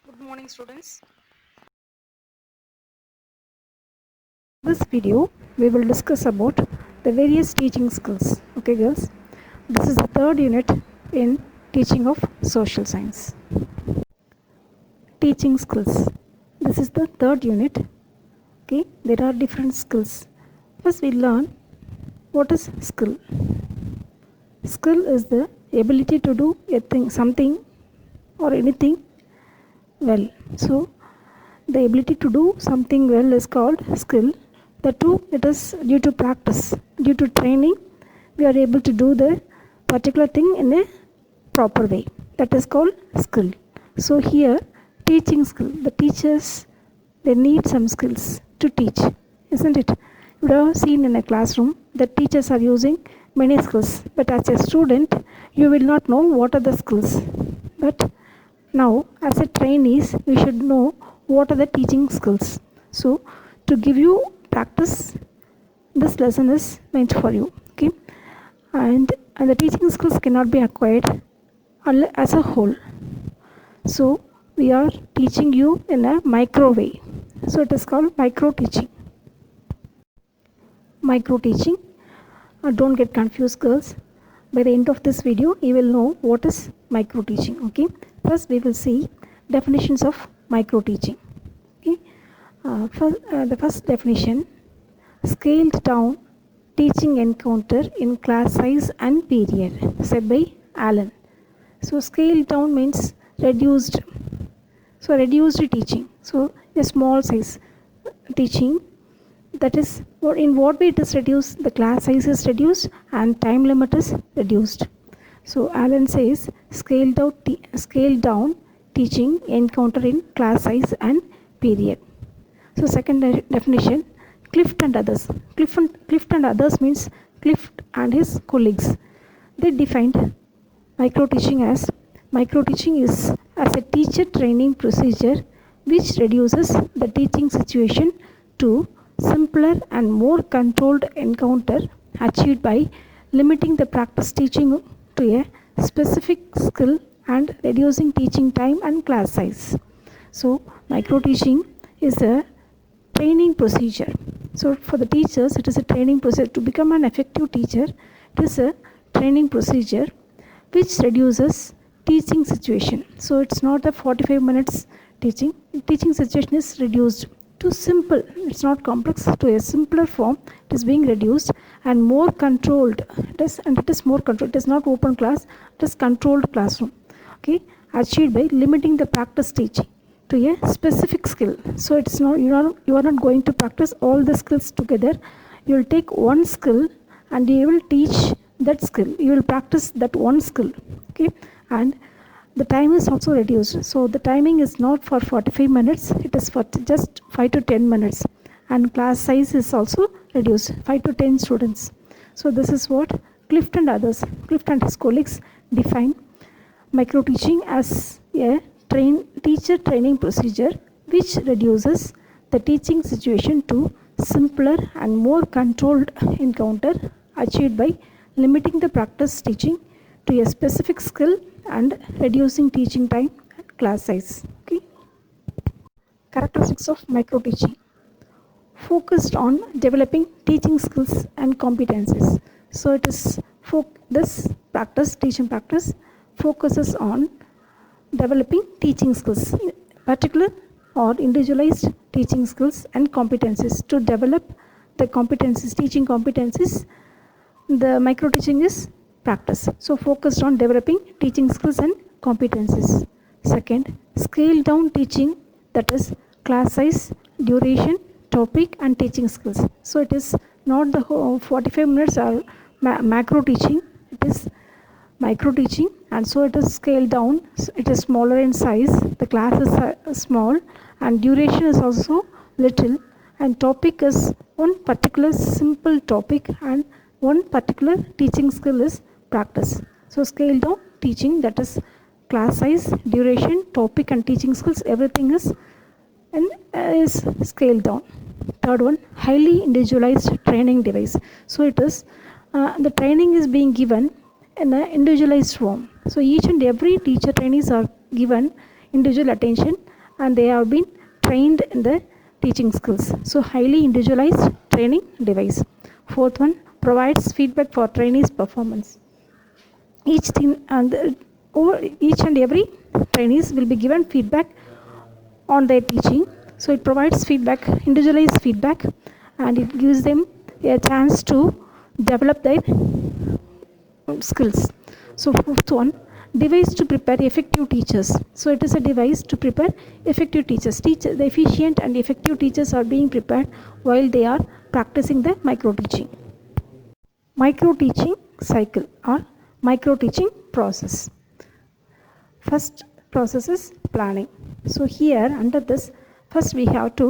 Good morning, students. This video we will discuss about the various teaching skills. Okay girls, this is the third unit in teaching of social science. Teaching skills. This is the third unit. Okay, there are different skills. First we learn what is skill. Skill is the ability to do a thing, something or anything well. So the ability to do something well is called skill. The two, it is due to practice, due to training, we are able to do the particular thing in a proper way. That is called skill. So here, teaching skill. The teachers, they need some skills to teach, isn't it? You would have seen in a classroom that teachers are using many skills, but as a student, you will not know what are the skills. But now, as a trainees, we should know what are the teaching skills. So, to give you practice, this lesson is meant for you. Okay, and the teaching skills cannot be acquired as a whole. So, we are teaching you in a micro way. So, it is called micro teaching. Micro teaching. Don't get confused, girls. By the end of this video, you will know what is micro teaching. Okay. First, we will see definitions of micro teaching. Okay. The first definition: scaled down teaching encounter in class size and period, said by Allen. So, scaled down means reduced. So, reduced teaching. So, a small size teaching. That is, in what way it is reduced? The class size is reduced and time limit is reduced. So Allen says scaled down teaching encounter in class size and period. So second definition, Clift and others. Clift and others means Clift and his colleagues. They defined micro teaching as is as a teacher training procedure which reduces the teaching situation to simpler and more controlled encounter achieved by limiting the practice teaching to a specific skill and reducing teaching time and class size. So, micro teaching is a training procedure. So, for the teachers, it is a training procedure. To become an effective teacher, it is a training procedure which reduces teaching situation. So, it's not a 45 minutes teaching. Teaching situation is reduced to simple. It's not complex, to a simpler form. It is being reduced and more controlled. It is more controlled. It is not open class. It is controlled classroom. Okay, achieved by limiting the practice teaching to a specific skill. So it's not you are not going to practice all the skills together. You will take one skill and you will teach that skill. You will practice that one skill. Okay, and the time is also reduced. So the timing is not for 45 minutes, it is for just 5 to 10 minutes. And class size is also reduced, 5 to 10 students. So this is what Clift and his colleagues define micro teaching as a teacher training procedure which reduces the teaching situation to simpler and more controlled encounter achieved by limiting the practice teaching to a specific skill and reducing teaching time and class size. Okay. Characteristics of micro teaching: focused on developing teaching skills and competencies. So it is this teaching practice focuses on developing teaching skills, particular or individualized teaching skills and competencies. To develop the competencies, teaching competencies, the micro teaching is practice. So focused on developing teaching skills and competencies. Second, scale down teaching, that is class size, duration, topic and teaching skills. So it is not the whole 45 minutes or macro teaching, it is micro teaching, and so it is scaled down. It is smaller in size, the class is small and duration is also little, and topic is one particular simple topic and one particular teaching skill is practice. So scale down teaching, that is class size, duration, topic and teaching skills, everything is scaled down. Third one, highly individualized training device. So it is the training is being given in an individualized form. So each and every teacher trainees are given individual attention, and they have been trained in the teaching skills. So highly individualized training device. Fourth one, provides feedback for trainees' performance. Each and every trainees will be given feedback on their teaching. So it provides feedback, individualized feedback, and it gives them a chance to develop their skills. So fifth one, device to prepare effective teachers. So it is a device to prepare effective teachers. The efficient and effective teachers are being prepared while they are practicing the micro teaching. Micro teaching cycle or micro teaching process. First process is planning. So here under this, first we have to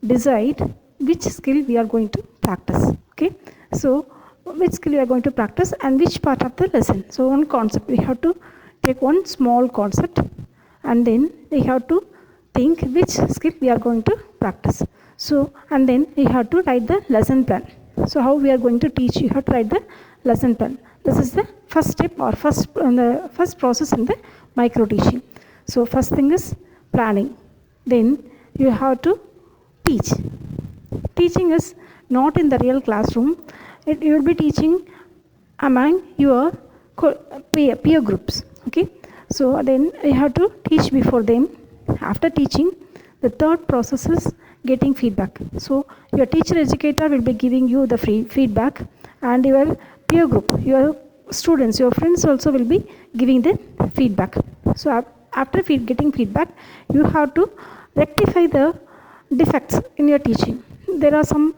decide which skill we are going to practice. Okay, so which skill we are going to practice and which part of the lesson. So one concept, we have to take one small concept and then we have to think which skill we are going to practice. So and then we have to write the lesson plan. So how we are going to teach, you have to write the lesson plan. This is the first step or first process in the micro teaching. So first thing is planning. Then you have to teach. Teaching is not in the real classroom. You will be teaching among your peer groups. Okay. So then you have to teach before them. After teaching, the third process is getting feedback. So your teacher educator will be giving you the feedback, and your peer group, your students, your friends also will be giving the feedback. So after getting feedback, you have to rectify the defects in your teaching. There are some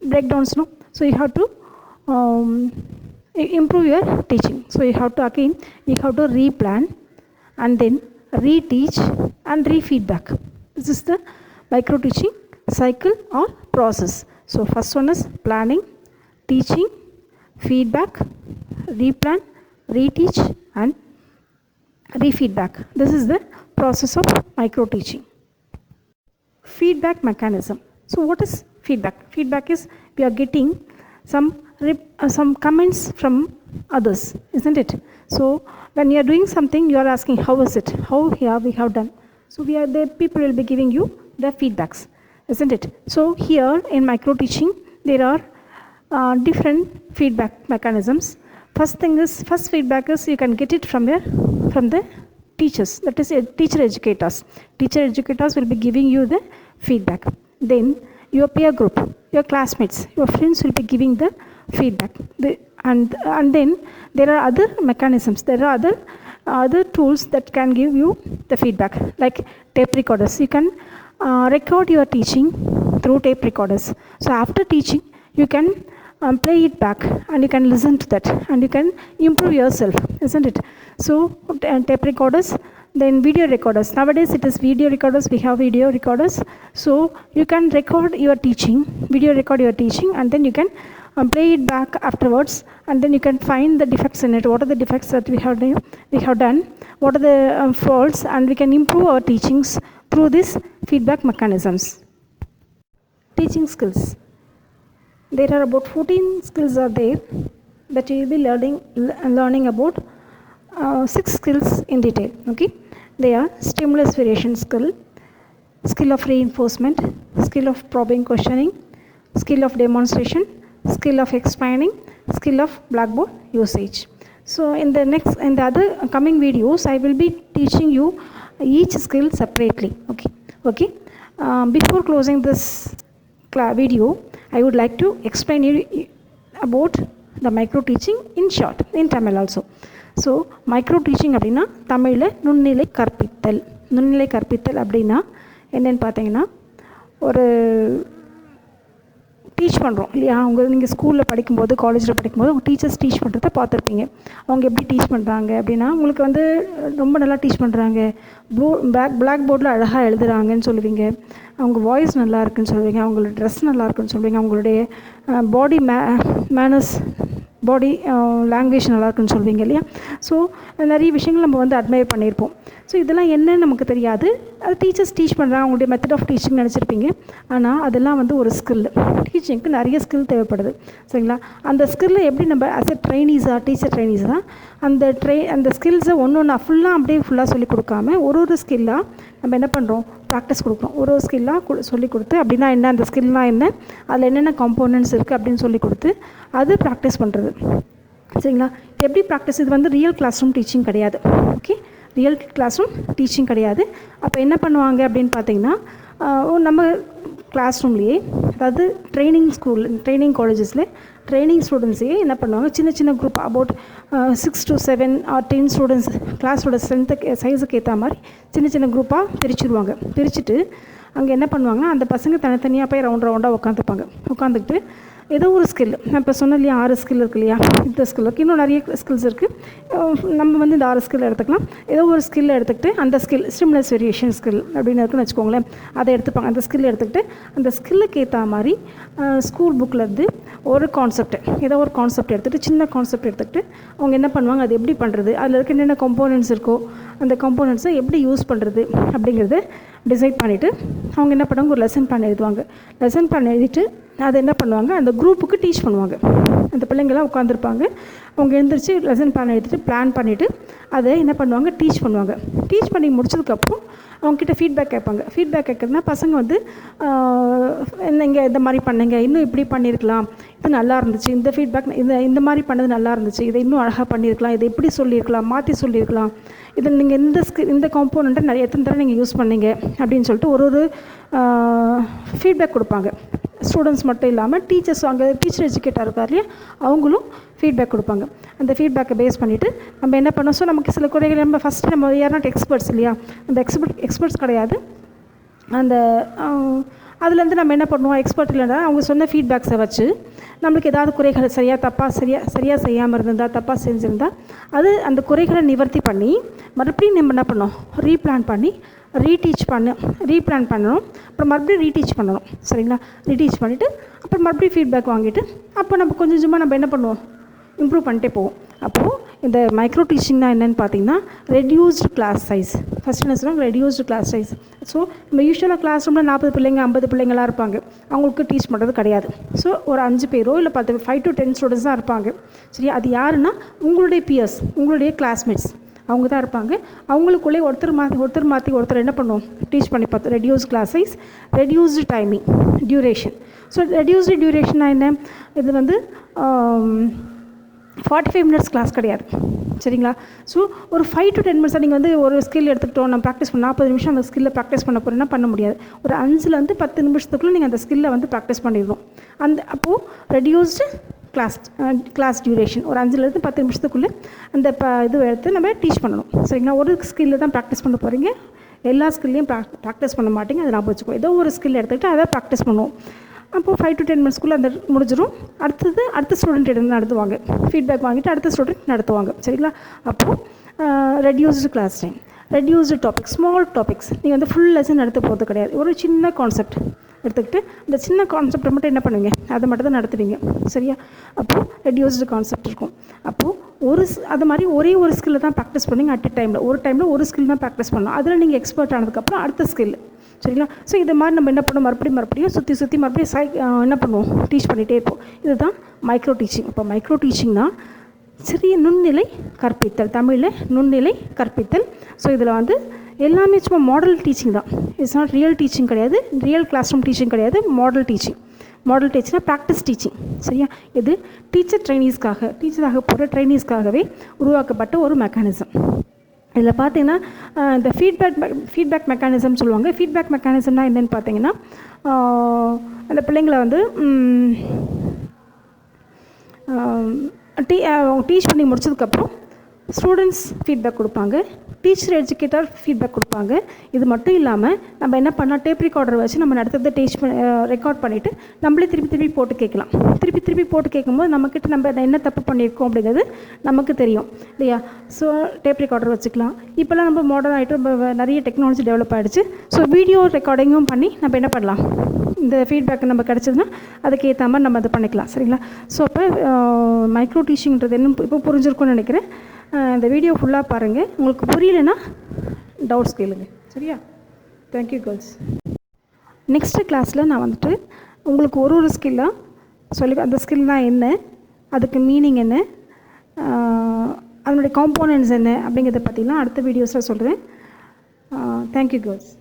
breakdowns, no? So you have to improve your teaching. So you have to replan and then reteach and re-feedback. This is the micro teaching cycle or process. So first one is planning, teaching, feedback, replan, reteach and re-feedback. This is the process of micro teaching. Feedback mechanism. So what is feedback? Feedback is we are getting some comments from others, isn't it? So when you are doing something, you are asking how is it, how here we have done. So people will be giving you the feedbacks, isn't it? So here in micro teaching there are different feedback mechanisms. First feedback is you can get it from the teachers, that is teacher educators. Teacher educators will be giving you the feedback. Then your peer group, your classmates, your friends will be giving the feedback. And then there are other mechanisms, there are other tools that can give you the feedback, like tape recorders. You can record your teaching through tape recorders. So after teaching, you can play it back and you can listen to that and you can improve yourself, isn't it? So tape recorders, then video recorders. Nowadays it is video recorders, we have video recorders. So you can record your teaching, video record your teaching, and then you can play it back afterwards, and then you can find the defects in it. What are the defects that we have done? What are the faults? And we can improve our teachings through these feedback mechanisms. Teaching skills. There are about 14 skills are there that you will be learning about 6 skills in detail. Okay, they are stimulus variation skill, skill of reinforcement, skill of probing questioning, skill of demonstration, skill of explaining, skill of blackboard usage. So in the other coming videos, I will be teaching you each skill separately. Okay. Before closing this video, I would like to explain you about the micro teaching in short, in Tamil also. So micro teaching அப்படினா தமிழ்ல நுண்ணிலை கற்பித்தல் அப்படினா என்னன்னு பார்த்தீங்கன்னா, ஒரு teach பண்ணுறோம் இல்லையா? நீங்கள் ஸ்கூலில் படிக்கும்போது, காலேஜில் படிக்கும்போது உங்கள் டீச்சர்ஸ் டீச் பண்ணுறத பார்த்துருப்பீங்க. அவங்க எப்படி டீச் பண்ணுறாங்க அப்படின்னா, உங்களுக்கு ரொம்ப நல்லா டீச் பண்ணுறாங்க, பிளாக் போர்டில் அழகாக எழுதுகிறாங்கன்னு சொல்லுவீங்க, அவங்க வாய்ஸ் நல்லா இருக்குன்னு சொல்லுவீங்க, அவங்களோட ட்ரெஸ் நல்லா இருக்குன்னு சொல்லுவீங்க, அவங்களுடைய பாடி மேனர்ஸ், பாடி லாங்குவேஜ் நல்லா இருக்குன்னு சொல்லுவீங்க இல்லையா? ஸோ நிறைய விஷயங்கள் நம்ம அட்மையர் பண்ணியிருப்போம். ஸோ இதெல்லாம் என்னன்னு நமக்கு தெரியாது. அது டீச்சர்ஸ் டீச் பண்ணுறாங்க, அவங்களுடைய மெத்தட் ஆஃப் டீச்சிங் நினச்சிருப்பீங்க. ஆனால் அதெல்லாம் வந்து ஒரு ஸ்கில். டீச்சிங்க்கு நிறைய ஸ்கில் தேவைப்படுது, சரிங்களா? அந்த ஸ்கில்லை எப்படி நம்ம ஆஸ் எ ட்ரைனீஸாக, டீச்சர் ட்ரைனீஸாக அந்த ஸ்கில்ஸை ஒன்று ஃபுல்லாக அப்படியே சொல்லிக் கொடுக்காம ஒரு ஸ்கில்லாக நம்ம என்ன பண்ணுறோம், ப்ராக்டிஸ் கொடுக்குறோம். ஒரு ஸ்கில்லாக சொல்லிக் கொடுத்து, அப்படின்னா என்ன, அந்த ஸ்கில்னால் என்ன, அதில் என்னென்ன காம்போனன்ட்ஸ் இருக்குது அப்படின்னு சொல்லி கொடுத்து அது ப்ராக்டிஸ் பண்ணுறது, சரிங்களா? எப்படி ப்ராக்டிஸ், இது வந்து ரியல் கிளாஸ் ரூம் டீச்சிங் கிடையாது. Okay, real classroom teaching கிடையாது. அப்போ என்ன பண்ணுவாங்க அப்படின்னு பார்த்தீங்கன்னா, நம்ம கிளாஸ் ரூம்லேயே, அதாவது ட்ரைனிங் காலேஜஸில் ட்ரைனிங் ஸ்டூடெண்ட்ஸையே என்ன பண்ணுவாங்க, சின்ன சின்ன group about 6 to 7 or 10 students, கிளாஸோட சைஸுக்கு ஏற்ற மாதிரி சின்ன சின்ன குரூப்பாக பிரிச்சுட்டு அங்கே என்ன பண்ணுவாங்கன்னா, அந்த பசங்க தனித்தனியாக போய் ரவுண்டாக உட்காந்துக்கிட்டு ஏதோ ஒரு ஸ்கில், நான் இப்போ சொன்ன இல்லையா 6 ஸ்கில் இருக்கு இல்லையா, இந்த ஸ்கில் இருக்குது, இன்னும் நிறைய ஸ்கில்ஸ் இருக்குது. நம்ம வந்து இந்த 6 ஸ்கில் எடுத்துக்கலாம். ஏதோ ஒரு ஸ்கில்லை எடுத்துக்கிட்டு, அந்த ஸ்கில் ஸ்டிமுலஸ் வேரியேஷன் ஸ்கில் அப்படின்னு இருக்குன்னு வச்சுக்கோங்களேன், அதை எடுத்துப்பாங்க. அந்த ஸ்கில் எடுத்துக்கிட்டு அந்த ஸ்கில்லுக்கு ஏற்ற மாதிரி ஸ்கூல் புக்கில் இருந்து ஒரு கான்செப்ட், ஏதோ ஒரு கான்செப்ட் எடுத்துகிட்டு, சின்ன கான்செப்ட் எடுத்துக்கிட்டு அவங்க என்ன பண்ணுவாங்க, அது எப்படி பண்ணுறது, அதில் இருக்க என்னென்ன காம்போனன்ட்ஸ் இருக்கோ அந்த காம்போனன்ட்ஸை எப்படி யூஸ் பண்ணுறது அப்படிங்கிறத டிசைட் பண்ணிவிட்டு அவங்க என்ன பண்ணுவாங்க, ஒரு லெசன் பிளான் எழுதுவாங்க. லெசன் பிளான் எழுதிட்டு அதை என்ன பண்ணுவாங்க, அந்த குரூப்புக்கு டீச் பண்ணுவாங்க. அந்த பிள்ளைங்களாம் உட்காந்துருப்பாங்க, அவங்க எழுந்திரிச்சு லெசன் பிளான் எழுதிட்டு பிளான் பண்ணிவிட்டு அதை என்ன பண்ணுவாங்க, டீச் பண்ணுவாங்க. டீச் பண்ணி முடிச்சதுக்கப்புறம் அவங்கக்கிட்ட ஃபீட்பேக் கேட்பாங்க. ஃபீட்பேக் கேட்குறதுனா பசங்க வந்து நீங்கள் இந்த மாதிரி பண்ணுங்க, இன்னும் இப்படி பண்ணியிருக்கலாம், இது நல்லா இருந்துச்சு, இந்த ஃபீட்பேக் இந்த மாதிரி பண்ணது நல்லா இருந்துச்சு, இதை இன்னும் அழகாக பண்ணியிருக்கலாம், இதை எப்படி சொல்லியிருக்கலாம், மாற்றி சொல்லியிருக்கலாம், இது நீங்கள் இந்த காம்போனண்ட்டை நிறைய எத்தனை தடவை நீங்கள் யூஸ் பண்ணீங்க அப்படின்னு சொல்லிட்டு ஒரு ஃபீட்பேக் கொடுப்பாங்க. ஸ்டூடெண்ட்ஸ் மட்டும் இல்லாமல் டீச்சர்ஸ், அங்கே டீச்சர் எஜுகேட்டர் இருக்கார் இல்லையா, அவங்களும் ஃபீட்பேக் கொடுப்பாங்க. அந்த ஃபீட்பேக்கை பேஸ் பண்ணிவிட்டு நம்ம என்ன பண்ணோம், ஸோ நமக்கு சில குறைகள், நம்ம ஃபஸ்ட்டு நம்ம யார் நாட் எக்ஸ்பர்ட்ஸ் இல்லையா, அந்த எக்ஸ்பர்ட்ஸ் கிடையாது. அந்த அதுலேருந்து நம்ம என்ன பண்ணுவோம், எக்ஸ்பர்ட் இல்லைன்னா அவங்க சொன்ன ஃபீட்பேக்ஸை வச்சு நம்மளுக்கு ஏதாவது குறைகள் சரியாக செய்யாமல் இருந்தால், தப்பாக செஞ்சுருந்தால் அது அந்த குறைகளை நிவர்த்தி பண்ணி மறுபடியும் நம்ம என்ன பண்ணோம், ரீப்ளான் பண்ணி ரீப்ளான் பண்ணணும். அப்புறம் மறுபடியும் ரீடீச் பண்ணணும், சரிங்களா? ரீடீச் பண்ணிவிட்டு அப்புறம் மறுபடியும் ஃபீட்பேக் வாங்கிட்டு அப்போ நம்ம கொஞ்சமாக நம்ம என்ன பண்ணுவோம், இம்ப்ரூவ் பண்ணிட்டே போவோம். அப்போது இந்த மைக்ரோ டீச்சிங்னா என்னென்னு பார்த்தீங்கன்னா, ரெடியூஸ்டு கிளாஸ் சைஸ். ஃபஸ்ட் என்ன சொல்லுவாங்க, ரெடியூஸ்டு கிளாஸ் சைஸ். ஸோ நம்ம யூஸ்வலாக கிளாஸ் ரூமில் 40 பிள்ளைங்க 50 பிள்ளைங்களாக இருப்பாங்க, அவங்களுக்கு டீச் பண்ணுறது கிடையாது. ஸோ ஒரு 5 பேரோ இல்லை 5 to 10 ஸ்டூடெண்ட்ஸ் தான் இருப்பாங்க, சரியா? அது யாருன்னா உங்களுடைய பியர்ஸ், உங்களுடைய கிளாஸ்மேட்ஸ், அவங்க தான் இருப்பாங்க. அவங்களுக்குள்ளே ஒருத்தர் என்ன பண்ணுவோம், டீச் பண்ணி பார்த்தோம். Reduce class size, reduced timing, duration. So reduced டியூரேஷன்னா என்ன, இது வந்து 45 minutes கிளாஸ் கிடையாது, சரிங்களா? ஸோ ஒரு 5 to 10 minutes நீங்கள் வந்து ஒரு ஸ்கில் எடுத்துக்கிட்டோம், நம்ம ப்ராக்டிஸ் பண்ண 40 நிமிஷம் அந்த ஸ்கில்லை ப்ராக்டிஸ் பண்ண போகிறேன்னா பண்ண முடியாது. ஒரு 5 to 10 நிமிஷத்துக்குள்ளே நீங்கள் அந்த ஸ்கில்லை வந்து ப்ராக்டிஸ் பண்ணிடணும். அப்போது ரெடியூஸ்டு கிளாஸ் டியூரேஷன், ஒரு 5 to 10 நிமிஷத்துக்குள்ளே அந்த இது எடுத்து நம்ம டீச் பண்ணணும், சரிங்களா? ஒரு ஸ்கில்லை தான் ப்ராக்டிஸ் பண்ண போகிறீங்க, எல்லா ஸ்கில்லையும் ப்ராக்டிஸ் பண்ண மாட்டீங்க, அதை ஞாபகம் வச்சுக்கோ. ஏதோ ஒரு ஸ்கில் எடுத்துக்கிட்டு அதை ப்ராக்டிஸ் பண்ணுவோம். அப்போது 5 to 10 minutesக்குள்ளே அந்த முடிஞ்சிடும். அடுத்த ஸ்டூடெண்ட் எடுத்து நடத்துவாங்க, ஃபீட்பேக் வாங்கிட்டு அடுத்த ஸ்டூடெண்ட் நடத்துவாங்க, சரிங்களா? அப்போது reduced class time, reduced topics, small topics. நீங்கள் வந்து ஃபுல் லெசன் நடத்த போகிறது கிடையாது, ஒரு சின்ன கான்செப்ட் எடுத்துக்கிட்டு அந்த சின்ன கான்செப்டை மட்டும் என்ன பண்ணுவீங்க, அதை மட்டும் தான் நடத்துவீங்க, சரியா? அப்போது ரெடியூஸ்டு கான்செப்ட் இருக்கும். அப்போது அது மாதிரி ஒரே ஒரு ஸ்கில்லை தான் ப்ராக்டிஸ் பண்ணுவீங்க அட் ஒரு டைமில் ஒரு ஸ்கில் தான் ப்ராக்டிஸ் பண்ணணும். அதில் நீங்கள் எக்ஸ்பர்ட் ஆனதுக்கப்புறம் அடுத்த ஸ்கில், சரிங்களா? ஸோ இது மாதிரி நம்ம என்ன பண்ணுவோம், மறுபடியும் சுற்றி மறுபடியும் என்ன பண்ணுவோம், டீச் பண்ணிகிட்டே இருப்போம். இதுதான் மைக்ரோ டீச்சிங். இப்போ மைக்ரோ டீச்சிங்னா சிறிய நுண்ணிலை கற்பித்தல், தமிழில் நுண்ணிலை கற்பித்தல். ஸோ இதில் வந்து எல்லாமே சும்மா மாடல் டீச்சிங் தான். இட்ஸ் நாட் ரியல் டீச்சிங் கிடையாது, ரியல் கிளாஸ் ரூம் டீச்சிங் கிடையாது, மாடல் டீச்சிங்னா ப்ராக்டிஸ் டீச்சிங், சரியா? இது டீச்சராக போகிற ட்ரைனீஸ்க்காகவே உருவாக்கப்பட்ட ஒரு மெக்கானிசம். இதில் பார்த்தீங்கன்னா இந்த ஃபீட்பேக் மெக்கானிசம் சொல்லுவாங்க. ஃபீட்பேக் மெக்கானிசம்னா என்னென்னு பார்த்தீங்கன்னா, அந்த பிள்ளைங்களை வந்து டீச் பண்ணி முடிச்சதுக்கப்புறம் ஸ்டூடெண்ட்ஸ் ஃபீட்பேக் கொடுப்பாங்க, டீச்சர் எஜுகேட்டர் ஃபீட்பேக் கொடுப்பாங்க. இது மட்டும் இல்லாமல் நம்ம என்ன பண்ணால் டேப் ரெக்கார்டர் வச்சு நம்ம நடத்துறதை ரெக்கார்ட் பண்ணிவிட்டு நம்மளே திருப்பி போட்டு கேட்கலாம். திருப்பி போட்டு கேட்கும்போது நம்மக்கிட்ட நம்ம என்ன தப்பு பண்ணியிருக்கோம் அப்படிங்கிறது நமக்கு தெரியும் இல்லையா? ஸோ டேப் ரெக்கார்டர் வச்சுக்கலாம். இப்போல்லாம் நம்ம மாடர்ன் ஆகிட்டு நிறைய டெக்னாலஜி டெவலப் ஆகிடுச்சு. ஸோ வீடியோ ரெக்கார்டிங்கும் பண்ணி நம்ம என்ன பண்ணலாம், இந்த ஃபீட்பேக் நம்ம கிடச்சதுன்னா அதுக்கு ஏற்ற மாதிரி நம்ம அதை பண்ணிக்கலாம், சரிங்களா? ஸோ அப்போ மைக்ரோ டீச்சிங்கிறது என்ன இப்போ புரிஞ்சிருக்கும்னு நினைக்கிறேன். இந்த வீடியோ ஃபுல்லாக பாருங்கள். உங்களுக்கு புரியலைன்னா டவுட்ஸ் கேளுங்க. சரியா? Thank you girls. நெக்ஸ்ட்டு கிளாஸில் நான் வந்துட்டு உங்களுக்கு ஒரு ஸ்கில்லாக சொல்லி, அந்த ஸ்கில்னால் என்ன, அதுக்கு மீனிங் என்ன, அதனுடைய காம்போனன்ட்ஸ் என்ன அப்படிங்கிறத பற்றிலாம் அடுத்த வீடியோஸில் சொல்கிறேன். Thank you girls.